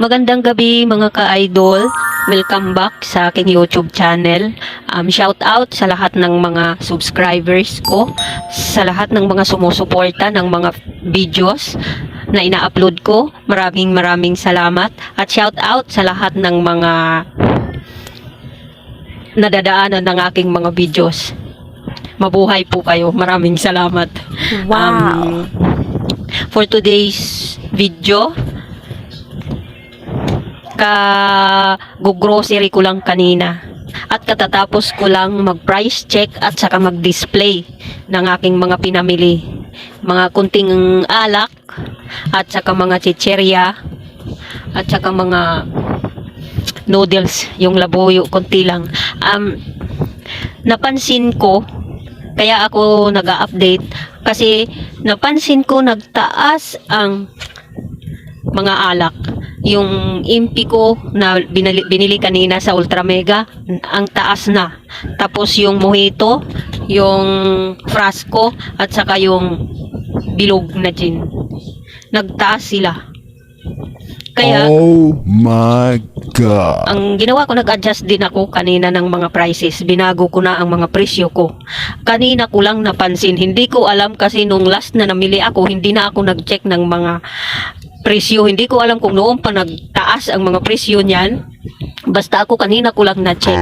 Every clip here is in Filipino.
Magandang gabi mga ka-idol. Welcome back sa aking YouTube channel. Shout out sa lahat ng mga subscribers ko, sa lahat ng mga sumusuporta ng mga videos na ina-upload ko. Maraming salamat. At shout out sa lahat ng mga nadadaanan ng aking mga videos. Mabuhay po kayo. Maraming salamat. Wow. For today's video, go-grocery ko lang kanina at katatapos ko lang mag-price check at saka mag-display ng aking mga pinamili. Mga kunting alak at saka mga chicherya at saka mga noodles, yung labuyo, konti lang. Napansin ko, kaya ako nag-update kasi napansin ko nagtaas ang mga alak. Yung impi ko na binili kanina sa Ultra Mega, ang taas na. Tapos yung mojito, yung frasco, at saka yung bilog na gin, nagtaas sila. Kaya, oh my God. ang ginawa ko, nag-adjust din ako kanina ng mga prices. Binago ko na ang mga presyo ko. Kanina ko lang napansin. Hindi ko alam kasi nung last na namili ako, hindi na ako nag-check ng mga presyo. Hindi ko alam kung noon pa nagtaas ang mga presyo niyan. Basta ako kanina ko lang na-check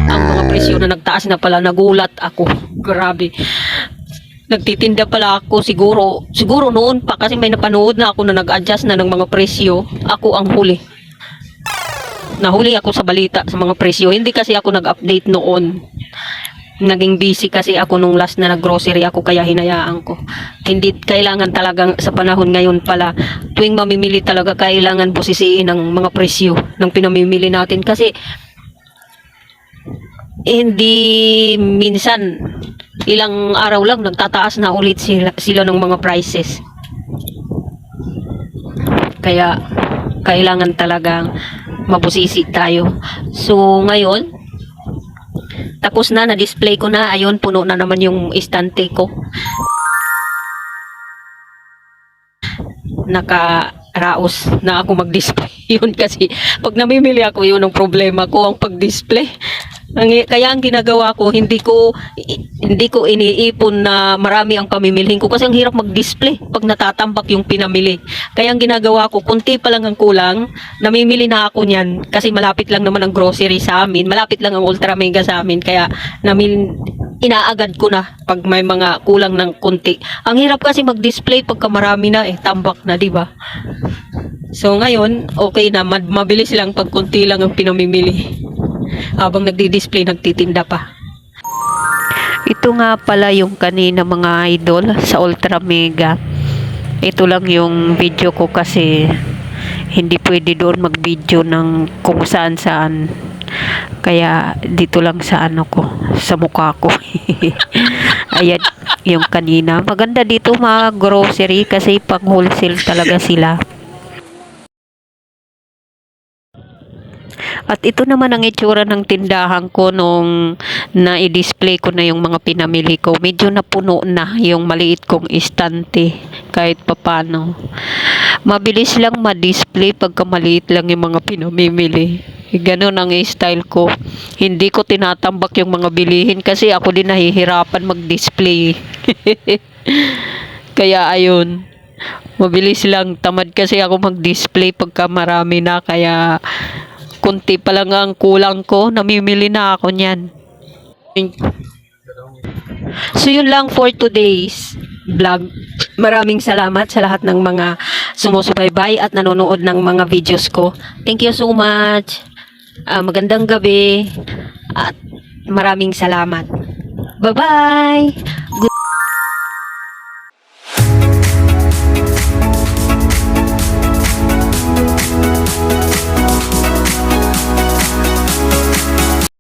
ang mga presyo na nagtaas na pala. Nagulat ako. Grabe. Nagtitinda pala ako siguro noon pa kasi may napanood na ako na nag-adjust na ng mga presyo. Ako ang huli. Nahuli ako sa balita sa mga presyo. Hindi kasi ako nag-update noon. Naging busy kasi ako nung last na nag-grocery ako kaya hinayaan ko. Hindi kailangan talagang sa panahon ngayon pala, tuwing mamimili talaga kailangan busisiin ng mga presyo ng pinamimili natin kasi hindi minsan ilang araw lang nagtataas na ulit sila ng mga prices. Kaya kailangan talagang mabusisi tayo. So ngayon, tapos na-display ko na. Ayun, puno na naman yung istante ko. Nakaraos na ako mag-display. Yun kasi, pag namimili ako, yun ang problema ko, ang pag-display. Kaya ang ginagawa ko, hindi ko iniipon na marami ang pamimilhin ko kasi ang hirap mag-display pag natatambak yung pinamili. Kaya ang ginagawa ko, kunti pa lang ang kulang, namimili na ako niyan kasi malapit lang naman ang grocery sa amin, malapit lang ang Ultra Mega sa amin, kaya inaagad ko na pag may mga kulang ng kunti. Ang hirap kasi mag-display pagka marami na tambak na, di ba? So ngayon, okay na, mabilis lang pag kunti lang ang pinamimili. Habang nagdi-display, nagtitinda pa. Ito nga pala yung kanina mga idol sa Ultra Mega. Ito lang yung video ko kasi hindi pwede doon mag-video ng kung saan. Kaya dito lang sa ko, sa mukha ko. Ayan yung kanina. Maganda dito mga grocery kasi pang wholesale talaga sila. At ito naman ang itsura ng tindahan ko nung na-i-display ko na yung mga pinamili ko. Medyo napuno na yung maliit kong istante kahit papano. Mabilis lang ma-display pagka maliit lang yung mga pinamimili. Ganon ang style ko. Hindi ko tinatambak yung mga bilihin kasi ako din nahihirapan mag-display. Kaya ayun. Mabilis lang. Tamad kasi ako mag-display pagka marami na, kaya kunti pa lang ang kulang ko, namimili na ako niyan. So yun lang for today's vlog. Maraming salamat sa lahat ng mga sumusubaybay at nanonood ng mga videos ko. Thank you so much. Magandang gabi at maraming salamat. Bye-bye!